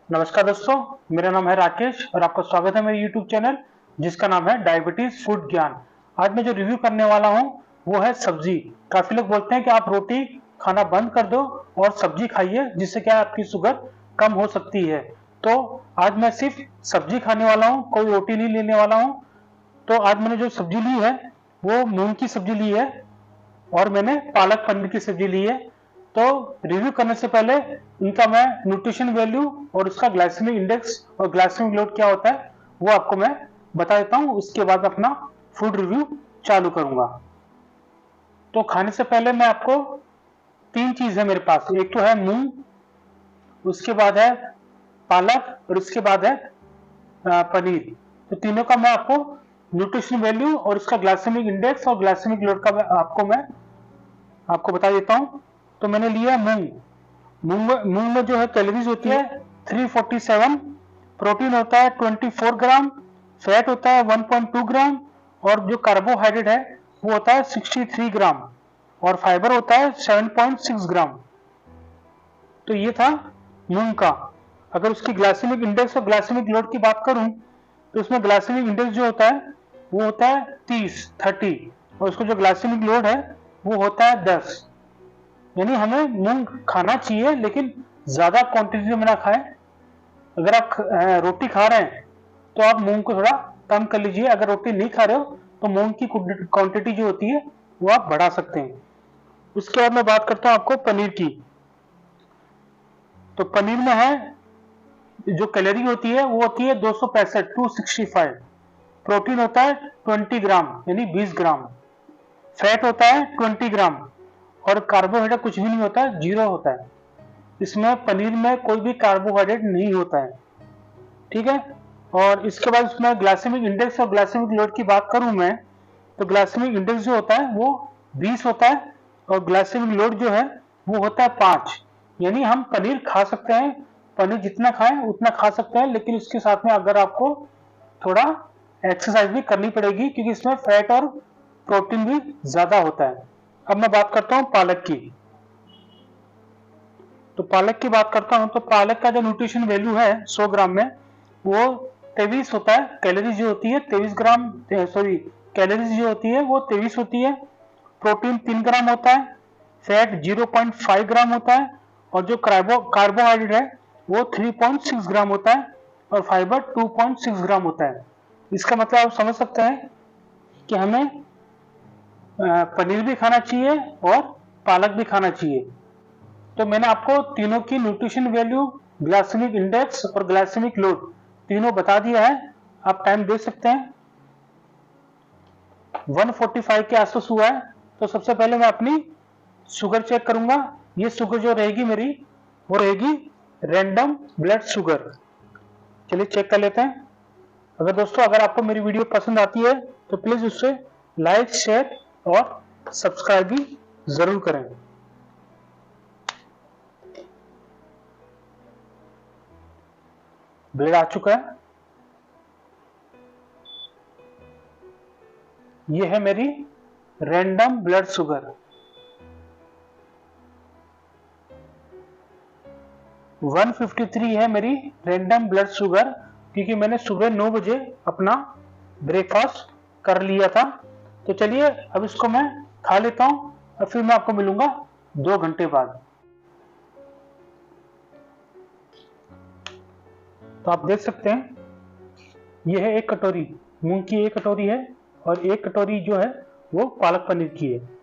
नमस्कार दोस्तों, मेरा नाम है राकेश और आपका स्वागत है मेरे YouTube चैनल जिसका नाम है डायबिटीज फूड ज्ञान। आज मैं जो रिव्यू करने वाला हूँ वो है सब्जी। काफी लोग बोलते हैं कि आप रोटी खाना बंद कर दो और सब्जी खाइए, जिससे क्या आपकी शुगर कम हो सकती है। तो आज मैं सिर्फ सब्जी खाने वाला हूँ, कोई रोटी नहीं लेने वाला हूँ। तो आज मैंने जो सब्जी ली है वो मूंग की सब्जी ली है और मैंने पालक पनीर की सब्जी ली है। तो रिव्यू करने से पहले इनका मैं न्यूट्रिशन वैल्यू और उसका ग्लाइसेमिक इंडेक्स और ग्लाइसेमिक लोड क्या होता है वो आपको मैं बता देता हूँ। उसके बाद अपना फूड रिव्यू चालू करूंगा। तो खाने से पहले मैं आपको तीन चीज है मेरे पास, एक तो है मूंग, उसके बाद है पालक और उसके बाद है पनीर। तो तीनों का मैं आपको न्यूट्रिशन वैल्यू और उसका ग्लाइसेमिक इंडेक्स और ग्लाइसेमिक लोड का मैं आपको बता देता हूँ। तो मैंने लिया मूंग। मूंग में जो है कैलोरीज होती है 347, प्रोटीन होता है 24 ग्राम, फैट होता है 1.2 ग्राम और जो कार्बोहाइड्रेट है वो होता है 63 ग्राम और फाइबर होता है 7.6 ग्राम। तो ये था मूंग का। अगर उसकी ग्लाइसेमिक इंडेक्स और ग्लाइसेमिक लोड की बात करूं तो उसमें ग्लाइसेमिक इंडेक्स जो होता है वो होता है 30 और उसका जो ग्लाइसेमिक लोड है वो होता है 10। यानी हमें मूंग खाना चाहिए लेकिन ज्यादा क्वांटिटी में ना खाएं। अगर आप रोटी खा रहे हैं तो आप मूंग को थोड़ा कम कर लीजिए। अगर रोटी नहीं खा रहे हो तो मूंग की क्वांटिटी जो होती है वो आप बढ़ा सकते हैं। उसके बाद मैं बात करता हूं आपको पनीर की। तो पनीर में है जो कैलोरी होती है वो होती है 265, 265। प्रोटीन होता है 20 ग्राम यानी 20 ग्राम। फैट होता है 20 ग्राम और कार्बोहाइड्रेट कुछ भी नहीं होता है, जीरो होता है। इसमें पनीर में कोई भी कार्बोहाइड्रेट नहीं होता है, ठीक है। और इसके बाद उसमें ग्लाइसेमिक इंडेक्स और ग्लाइसेमिक लोड की बात करूं मैं तो ग्लाइसेमिक इंडेक्स जो होता है वो 20 होता है और ग्लाइसेमिक लोड जो है वो होता है 5। यानी हम पनीर खा सकते हैं, पनीर जितना खाएं उतना खा सकते हैं, लेकिन उसके साथ में अगर आपको थोड़ा एक्सरसाइज भी करनी पड़ेगी क्योंकि इसमें फैट और प्रोटीन भी ज्यादा होता है। अब मैं बात करता हूँ पालक की। तो पालक की बात करता हूं तो पालक का जो न्यूट्रिशन वैल्यू है 100 ग्राम में वो 23 होता है। कैलोरीज जो होती है 23 ग्राम, सॉरी, कैलोरीज जो होती है वो 23 होती है। प्रोटीन 3 ग्राम होता है, फैट 0.5 ग्राम होता है और जो कार्बोहाइड्रेट है वो 3.6 ग्राम होता है और फाइबर 2.6 ग्राम होता है। इसका मतलब आप समझ सकते हैं कि हमें पनीर भी खाना चाहिए और पालक भी खाना चाहिए। तो मैंने आपको तीनों की न्यूट्रिशन वैल्यू, ग्लाइसेमिक इंडेक्स और ग्लाइसेमिक लोड तीनों बता दिया है। आप टाइम देख सकते हैं 145 के आसपास हुआ है। तो सबसे पहले मैं अपनी शुगर चेक करूंगा। ये शुगर जो रहेगी मेरी वो रहेगी रैंडम ब्लड शुगर। चलिए चेक कर लेते हैं। अगर दोस्तों अगर आपको मेरी वीडियो पसंद आती है तो प्लीज उससे लाइक, शेयर और सब्सक्राइब भी जरूर करें। ब्लड आ चुका है। ये है मेरी रैंडम ब्लड शुगर 153 है मेरी रैंडम ब्लड शुगर, क्योंकि मैंने सुबह 9 बजे अपना ब्रेकफास्ट कर लिया था। तो चलिए अब इसको मैं खा लेता हूं और फिर मैं आपको मिलूंगा 2 घंटे बाद। तो आप देख सकते हैं यह है एक कटोरी मूंग की, एक कटोरी है और एक कटोरी जो है वो पालक पनीर की है।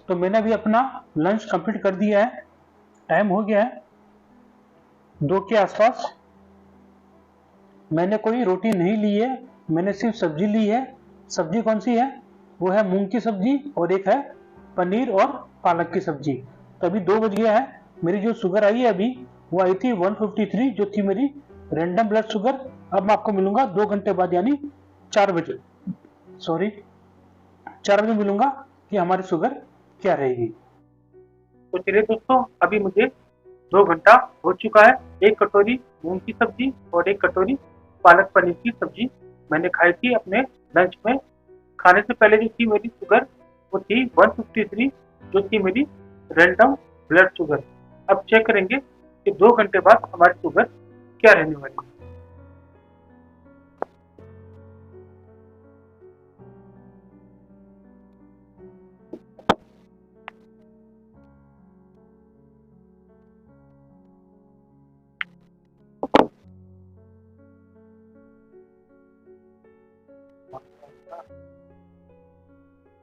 तो मैंने अभी अपना लंच कंप्लीट कर दिया है। टाइम हो गया है 2 के आसपास। मैंने कोई रोटी नहीं ली है, मैंने सिर्फ सब्जी ली है। सब्जी कौन सी है? वो है मूंग की सब्जी और एक है पनीर और पालक की सब्जी। तो अभी 2 बज गया है। मेरी जो शुगर आई है अभी, वो आई थी 153, जो थी मेरी रैंडम ब्लड शुगर। अब मैं आपको मिलूंगा 2 घंटे बाद, यानी 4 बजे, सॉरी 4 बजे मिलूंगा कि हमारी शुगर क्या रहेगी। तो चलिए दोस्तों, अभी मुझे 2 घंटा हो चुका है। 1 कटोरी मूंग की सब्जी और 1 कटोरी पालक पनीर की सब्जी मैंने खाई थी अपने लंच में। खाने से पहले जो थी मेरी शुगर, वो थी 153, जो थी मेरी रैंडम ब्लड शुगर। अब चेक करेंगे कि 2 घंटे बाद हमारी शुगर क्या रहने वाली है।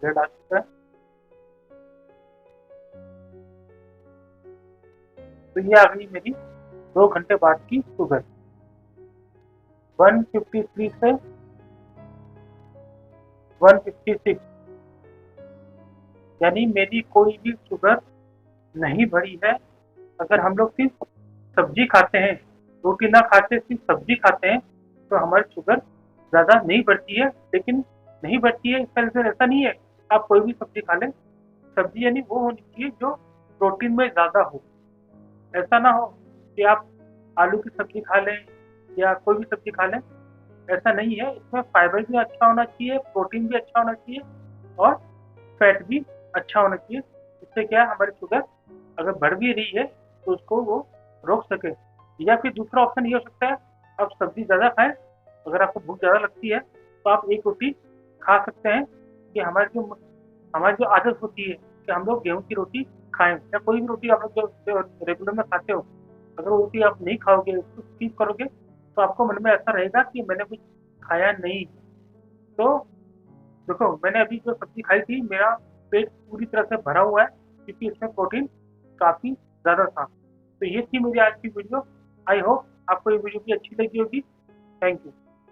ब्लड आ चुका है। तो ये आ गई मेरी 2 घंटे बाद की शुगर, 153 से 156, यानी मेरी कोई भी शुगर नहीं बढ़ी है। अगर हम लोग सिर्फ सब्जी खाते हैं, रोटी ना खाते सिर्फ सब्जी खाते हैं, तो हमारी शुगर ज़्यादा नहीं बढ़ती है। लेकिन नहीं बढ़ती है इसका मतलब ऐसा नहीं है आप कोई भी सब्जी खा लें। सब्जी यानी वो होनी चाहिए जो प्रोटीन में ज़्यादा हो। ऐसा ना हो कि आप आलू की सब्जी खा लें या कोई भी सब्जी खा लें, ऐसा नहीं है। इसमें फाइबर भी अच्छा होना चाहिए, प्रोटीन भी अच्छा होना चाहिए और फैट भी अच्छा होना चाहिए। इससे क्या है, हमारी शुगर अगर बढ़ भी रही है तो उसको वो रोक सके। या फिर दूसरा ऑप्शन ये हो सकता है, आप सब्जी ज़्यादा खाएं। अगर आपको भूख ज़्यादा लगती है तो आप 1 रोटी खा सकते हैं। कि हमारी जो आदत होती है कि हम लोग गेहूँ की रोटी खाएं या कोई भी रोटी आप लोग जो रेगुलर में खाते हो, अगर वो रोटी आप नहीं खाओगे, उसको स्किप करोगे, तो आपको मन में ऐसा रहेगा कि मैंने कुछ खाया नहीं। तो देखो, मैंने अभी जो सब्जी खाई थी, मेरा पेट पूरी तरह से भरा हुआ है क्योंकि इसमें प्रोटीन काफ़ी ज़्यादा था। तो ये थी मेरी आज की वीडियो। आई होप आपको ये वीडियो भी अच्छी लगी होगी। Thank you.